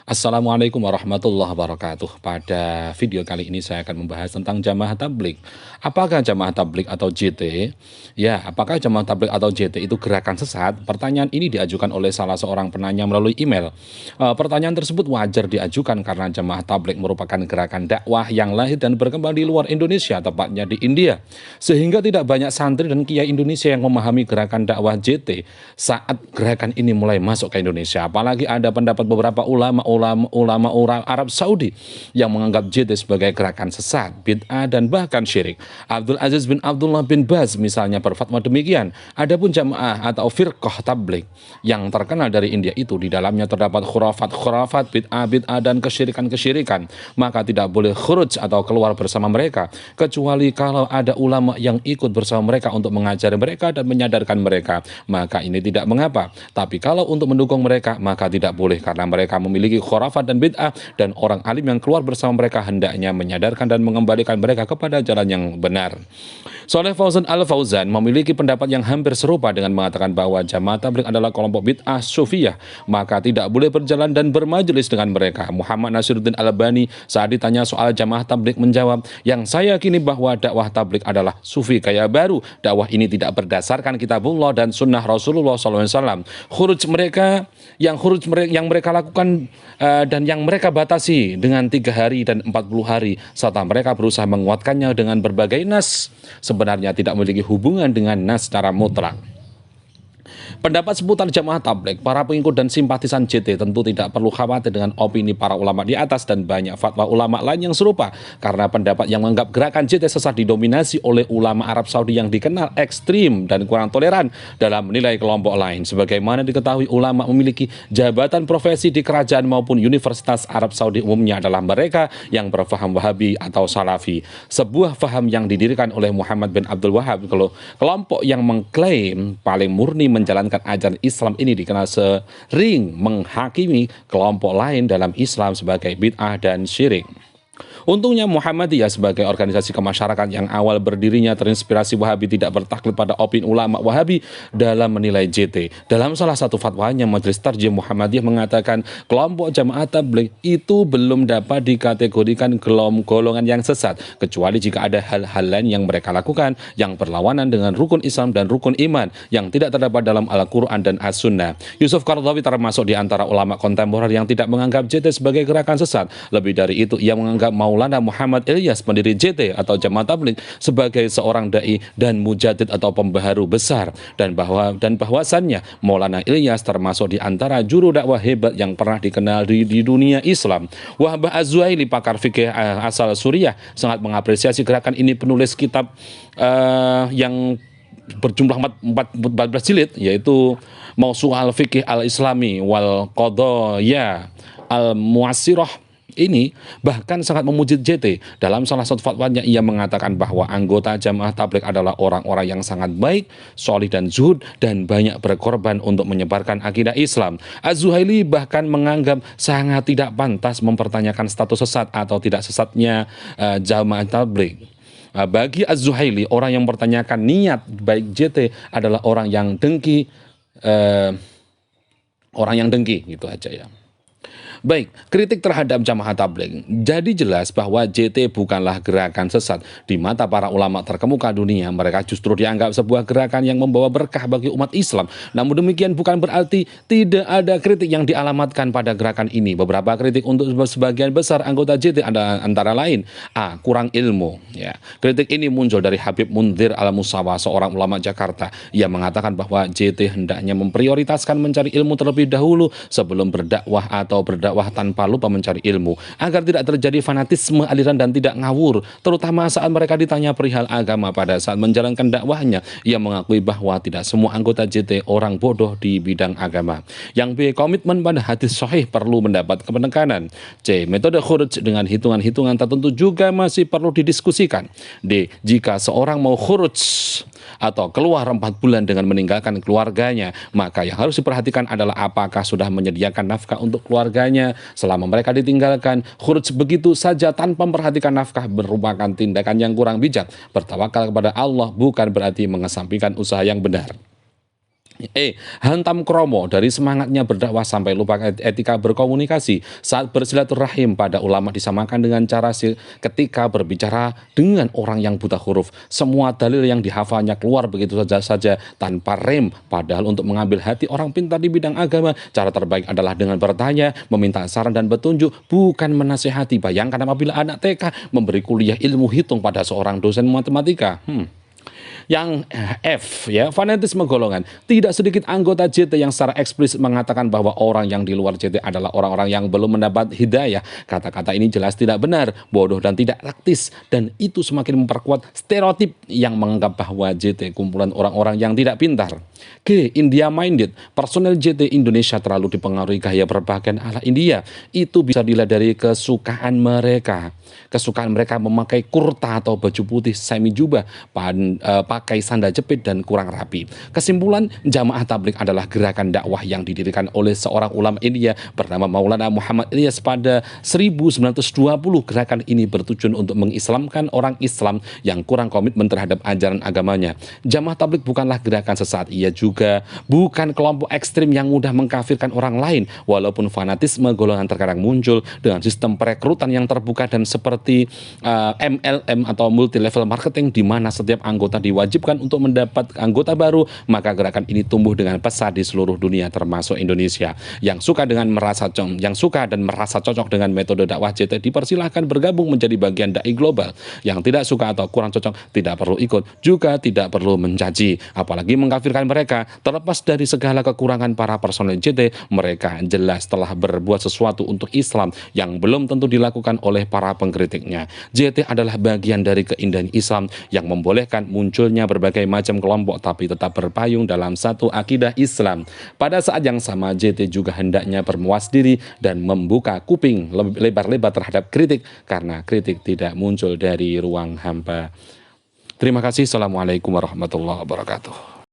Assalamualaikum warahmatullahi wabarakatuh. Pada video kali ini saya akan membahas tentang jamaah tabligh. Apakah jamaah tabligh atau JT? Ya, apakah jamaah tabligh atau JT itu gerakan sesat? Pertanyaan ini diajukan oleh salah seorang penanya melalui email. Pertanyaan tersebut wajar diajukan karena jamaah tabligh merupakan gerakan dakwah yang lahir dan berkembang di luar Indonesia, tepatnya di India. Sehingga tidak banyak santri dan kiai Indonesia yang memahami gerakan dakwah JT saat gerakan ini mulai masuk ke Indonesia. Apalagi ada pendapat beberapa ulama Arab Saudi yang menganggap JT sebagai gerakan sesat, bid'ah dan bahkan syirik. Abdul Aziz bin Abdullah bin Baz misalnya berfatwa demikian. Adapun jamaah atau firqah tabligh yang terkenal dari India itu di dalamnya terdapat khurafat, bid'ah dan kesyirikan, maka tidak boleh khuruj atau keluar bersama mereka kecuali kalau ada ulama yang ikut bersama mereka untuk mengajari mereka dan menyadarkan mereka, maka ini tidak mengapa. Tapi kalau untuk mendukung mereka maka tidak boleh karena mereka memiliki khurafat dan bid'ah, dan orang alim yang keluar bersama mereka hendaknya menyadarkan dan mengembalikan mereka kepada jalan yang benar. Shaleh Fauzan Al-Fauzan memiliki pendapat yang hampir serupa dengan mengatakan bahwa jamaah tabligh adalah kelompok bid'ah sufiyah, maka tidak boleh berjalan dan bermajelis dengan mereka. Muhammad Nasiruddin Albani saat ditanya soal jamaah tabligh menjawab, "Yang saya yakini bahwa dakwah tabligh adalah sufi gaya baru. Dakwah ini tidak berdasarkan kitabullah dan sunnah Rasulullah SAW. Khuruj mereka yang mereka lakukan dan yang mereka batasi dengan 3 hari dan 40 hari, serta mereka berusaha menguatkannya dengan berbagai nas, sebenarnya tidak memiliki hubungan dengan nas secara mutlak." Pendapat seputar jamaah tabligh, para pengikut dan simpatisan JT tentu tidak perlu khawatir dengan opini para ulama di atas dan banyak fatwa ulama lain yang serupa, karena pendapat yang menganggap gerakan JT sesat didominasi oleh ulama Arab Saudi yang dikenal ekstrim dan kurang toleran dalam menilai kelompok lain. Sebagaimana diketahui, ulama memiliki jabatan profesi di kerajaan maupun universitas Arab Saudi umumnya adalah mereka yang berfaham Wahabi atau Salafi, sebuah faham yang didirikan oleh Muhammad bin Abdul Wahab. Kalau kelompok yang mengklaim paling murni menjalankan ajaran Islam ini dikenal sering menghakimi kelompok lain dalam Islam sebagai bid'ah dan syirik. Untungnya Muhammadiyah sebagai organisasi kemasyarakatan yang awal berdirinya terinspirasi Wahabi tidak bertaklid pada opini ulama Wahabi dalam menilai JT. Dalam salah satu fatwanya, Majelis Tarjih Muhammadiyah mengatakan kelompok jamaah tabligh itu belum dapat dikategorikan golongan yang sesat kecuali jika ada hal-hal lain yang mereka lakukan yang berlawanan dengan rukun Islam dan rukun iman yang tidak terdapat dalam Al-Quran dan As-Sunnah. Yusuf Qaradawi termasuk di antara ulama kontemporer yang tidak menganggap JT sebagai gerakan sesat. Lebih dari itu, ia menganggap Maulana Muhammad Ilyas, pendiri JT atau Jamaah Tabligh, sebagai seorang dai dan mujadid atau pembaharu besar, dan bahwasannya Maulana Ilyas termasuk di antara juru dakwah hebat yang pernah dikenal di dunia Islam. Wahbah Az-Zuhaili, pakar fikih asal Suriah, sangat mengapresiasi gerakan ini. Penulis kitab yang berjumlah 14 jilid, yaitu Mausu'al Fiqih Al-Islami wal Qadaya Al-Mu'assirah, ini bahkan sangat memuji JT. Dalam salah satu fatwanya, ia mengatakan bahwa anggota jamaah tabligh adalah orang-orang yang sangat baik, solih dan zuhud, dan banyak berkorban untuk menyebarkan akidah Islam. Az-Zuhaili bahkan menganggap sangat tidak pantas mempertanyakan status sesat atau tidak sesatnya jamaah tabligh. Bagi Az-Zuhaili, orang yang mempertanyakan niat baik JT adalah orang yang dengki, gitu aja ya. Baik, kritik terhadap jamaah tabligh. Jadi jelas bahwa JT bukanlah gerakan sesat. Di mata para ulama terkemuka dunia, mereka justru dianggap sebuah gerakan yang membawa berkah bagi umat Islam. Namun demikian bukan berarti tidak ada kritik yang dialamatkan pada gerakan ini. Beberapa kritik untuk sebagian besar anggota JT ada antara lain: A. Kurang ilmu. Ya. Kritik ini muncul dari Habib Munzir Al-Musawa, seorang ulama Jakarta. Ia mengatakan bahwa JT hendaknya memprioritaskan mencari ilmu terlebih dahulu sebelum berdakwah atau berdakwah tanpa lupa mencari ilmu, agar tidak terjadi fanatisme aliran dan tidak ngawur, terutama saat mereka ditanya perihal agama. Pada saat menjalankan dakwahnya, ia mengakui bahwa tidak semua anggota JT orang bodoh di bidang agama. Yang B. Komitmen pada hadis sahih perlu mendapat penekanan. C. Metode khuruj dengan hitungan-hitungan tertentu juga masih perlu didiskusikan. D. Jika seorang mau khuruj atau keluar 4 bulan dengan meninggalkan keluarganya, maka yang harus diperhatikan adalah apakah sudah menyediakan nafkah untuk keluarganya selama mereka ditinggalkan. Khuruj begitu saja tanpa memperhatikan nafkah merupakan tindakan yang kurang bijak. Bertawakal kepada Allah bukan berarti mengesampingkan usaha yang benar. Hantam kromo dari semangatnya berdakwah sampai lupa etika berkomunikasi. Saat bersilaturahim pada ulama disamakan dengan cara ketika berbicara dengan orang yang buta huruf. Semua dalil yang dihafalnya keluar begitu saja tanpa rem. Padahal untuk mengambil hati orang pintar di bidang agama, cara terbaik adalah dengan bertanya, meminta saran dan petunjuk, bukan menasihati. Bayangkan apabila anak TK memberi kuliah ilmu hitung pada seorang dosen matematika. Yang F, ya, fanatisme golongan. Tidak sedikit anggota JT yang secara eksplisit mengatakan bahwa orang yang di luar JT adalah orang-orang yang belum mendapat hidayah. Kata-kata ini jelas tidak benar, bodoh dan tidak praktis, dan itu semakin memperkuat stereotip yang menganggap bahwa JT kumpulan orang-orang yang tidak pintar. G. India minded. Personel JT Indonesia terlalu dipengaruhi gaya berpakaian ala India. Itu bisa dilihat dari kesukaan mereka. Kesukaan mereka memakai kurta atau baju putih semi jubah, pakai sandal jepit dan kurang rapi. Kesimpulan, Jamaah Tabligh adalah gerakan dakwah yang didirikan oleh seorang ulama India bernama Maulana Muhammad Ilyas pada 1920. Gerakan ini bertujuan untuk mengislamkan orang Islam yang kurang komitmen terhadap ajaran agamanya. Jamaah Tabligh bukanlah gerakan sesat, ia juga bukan kelompok ekstrim yang mudah mengkafirkan orang lain. Walaupun fanatisme golongan terkadang muncul dengan sistem perekrutan yang terbuka dan seperti MLM atau multi level marketing di mana setiap anggota diwajibkan untuk mendapat anggota baru, maka gerakan ini tumbuh dengan pesat di seluruh dunia termasuk Indonesia. Yang suka dan merasa cocok dengan metode dakwah JT dipersilahkan bergabung menjadi bagian dai global. Yang tidak suka atau kurang cocok tidak perlu ikut, juga tidak perlu mencaci, apalagi mengkafirkan mereka. Terlepas dari segala kekurangan para personel JT, mereka jelas telah berbuat sesuatu untuk Islam yang belum tentu dilakukan oleh para pengkritiknya. JT adalah bagian dari keindahan Islam yang membolehkan munculnya berbagai macam kelompok tapi tetap berpayung dalam satu akidah Islam. Pada saat yang sama, JT juga hendaknya bermuas diri dan membuka kuping lebar-lebar terhadap kritik, karena kritik tidak muncul dari ruang hampa. Terima kasih. Assalamualaikum warahmatullahi wabarakatuh.